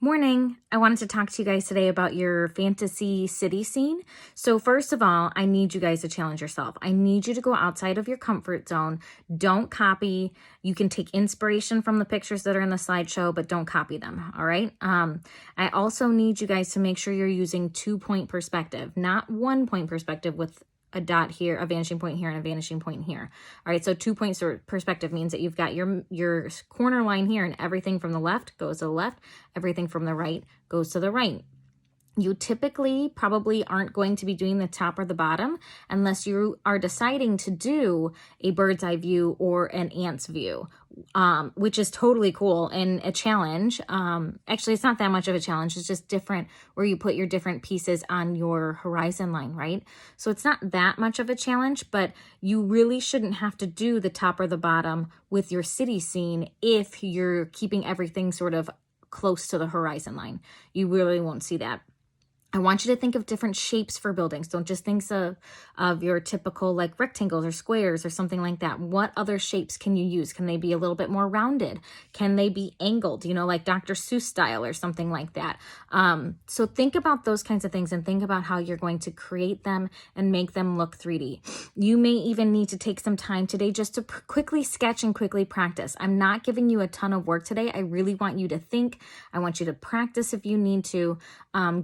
Morning. I wanted to talk to you guys today about your fantasy city scene. So first of all, I need you guys to challenge yourself. I need you to go outside of your comfort zone. Don't copy. You can take inspiration from the pictures that are in the slideshow, but don't copy them. All right. I also need you guys to make sure you're using 2-point perspective, not 1-point perspective with a dot here, a vanishing point here, and a vanishing point here. All right, so 2 points perspective means that you've got your corner line here, and everything from the left goes to the left, everything from the right goes to the right. You typically probably aren't going to be doing the top or the bottom unless you are deciding to do a bird's eye view or an ant's view, which is totally cool and a challenge. Actually, it's not that much of a challenge. It's just different where you put your different pieces on your horizon line, right? So it's not that much of a challenge, but you really shouldn't have to do the top or the bottom with your city scene if you're keeping everything sort of close to the horizon line. You really won't see that. I want you to think of different shapes for buildings. Don't just think of your typical like rectangles or squares or something like that. What other shapes can you use? Can they be a little bit more rounded? Can they be angled, like Dr. Seuss style or something like that? So think about those kinds of things and think about how you're going to create them and make them look 3D. You may even need to take some time today just to quickly sketch and quickly practice. I'm not giving you a ton of work today. I really want you to think. I want you to practice if you need to.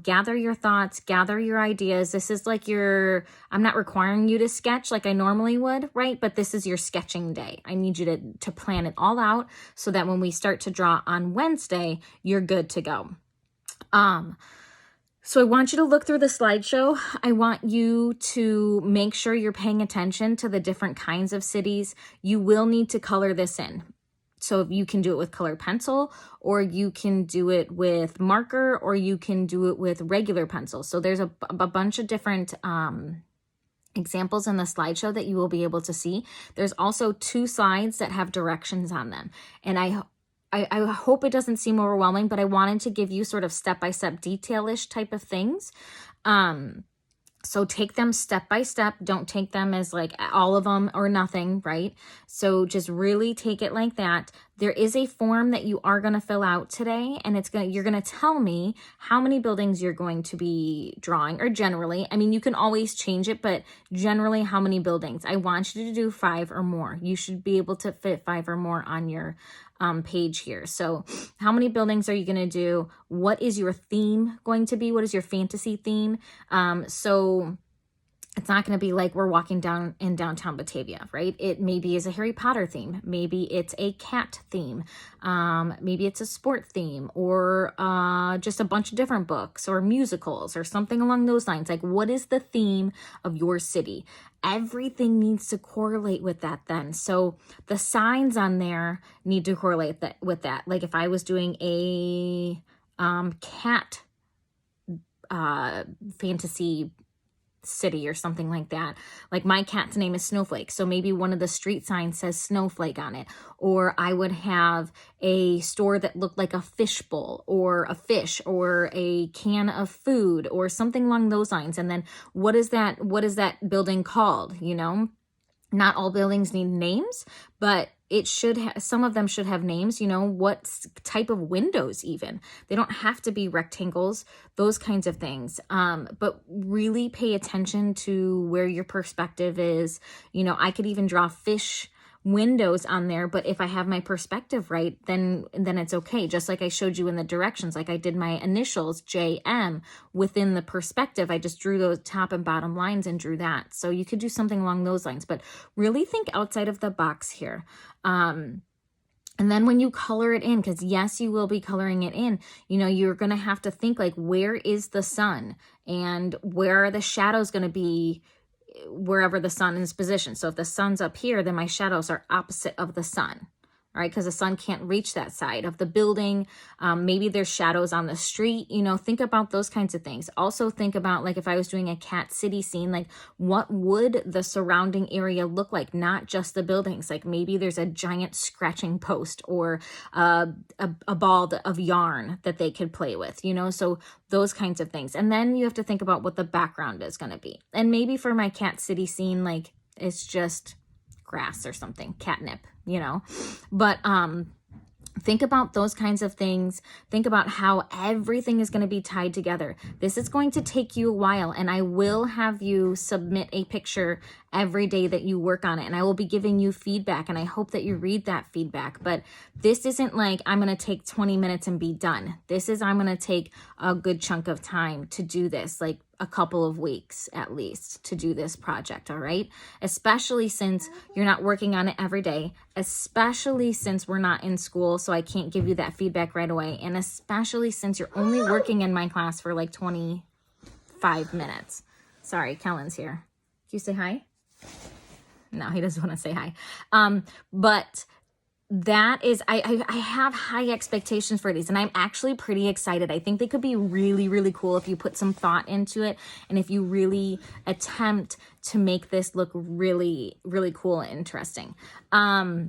Gather your thoughts, gather your ideas. This is like I'm not requiring you to sketch like I normally would, right? But this is your sketching day. I need you to plan it all out so that when we start to draw on Wednesday, you're good to go. So I want you to look through the slideshow. I want you to make sure you're paying attention to the different kinds of cities. You will need to color this in. So you can do it with colored pencil, or you can do it with marker, or you can do it with regular pencil. So there's a bunch of different examples in the slideshow that you will be able to see. There's also 2 slides that have directions on them. And I hope it doesn't seem overwhelming, but I wanted to give you sort of step-by-step detail-ish type of things. So take them step by step. Don't take them as like all of them or nothing, right? So just really take it like that. There is a form that you are going to fill out today, and you're going to tell me how many buildings you're going to be drawing, or generally. I mean, you can always change it, but generally how many buildings. I want you to do 5 or more. You should be able to fit 5 or more on your page here. So how many buildings are you going to do? What is your theme going to be? What is your fantasy theme? So it's not going to be like we're walking down in downtown Batavia, right? It maybe is a Harry Potter theme. Maybe it's a cat theme. Maybe it's a sport theme, or just a bunch of different books or musicals or something along those lines. Like, what is the theme of your city? Everything needs to correlate with that then. So the signs on there need to correlate with that. Like if I was doing a cat fantasy city or something like that. Like my cat's name is Snowflake. So maybe one of the street signs says Snowflake on it. Or I would have a store that looked like a fish bowl or a fish or a can of food or something along those lines. And then what is that building called? Not all buildings need names, but some of them should have names, what type of windows even. They don't have to be rectangles, those kinds of things. But really pay attention to where your perspective is. I could even draw fish windows on there, but if I have my perspective right, then it's okay. Just like I showed you in the directions, like I did my initials JM within the perspective. I just drew those top and bottom lines and drew that. So you could do something along those lines, but really think outside of the box here. And then when you color it in, because yes, you will be coloring it in, you're going to have to think like, where is the sun and where are the shadows going to be wherever the sun is positioned. So if the sun's up here, then my shadows are opposite of the sun, right? Because the sun can't reach that side of the building. Maybe there's shadows on the street. Think about those kinds of things. Also think about, like, if I was doing a cat city scene, like what would the surrounding area look like? Not just the buildings. Like maybe there's a giant scratching post or a ball of yarn that they could play with, so those kinds of things. And then you have to think about what the background is going to be. And maybe for my cat city scene, like it's just grass or something, catnip, but Think about those kinds of things. Think about how everything is going to be tied together. This is going to take you a while, and I will have you submit a picture every day that you work on it, and I will be giving you feedback, and I hope that you read that feedback. But this isn't like I'm going to take 20 minutes and be done. This is I'm going to take a good chunk of time to do this, like a couple of weeks at least, to do this project, all right? Especially since you're not working on it every day, especially since we're not in school, so I can't give you that feedback right away, and especially since you're only working in my class for like 25 minutes. Sorry, Kellen's here. Can you say hi? No, he doesn't want to say hi. But that is, I have high expectations for these, and I'm actually pretty excited. I think they could be really, really cool if you put some thought into it, and if you really attempt to make this look really, really cool and interesting. Are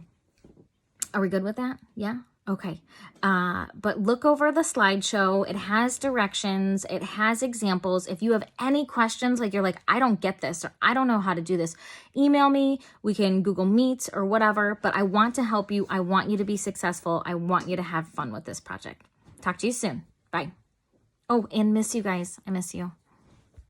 we good with that? Yeah? Okay. But look over the slideshow. It has directions. It has examples. If you have any questions, like you're like, I don't get this, or I don't know how to do this, email me. We can Google Meet or whatever, but I want to help you. I want you to be successful. I want you to have fun with this project. Talk to you soon. Bye. Oh, and miss you guys. I miss you.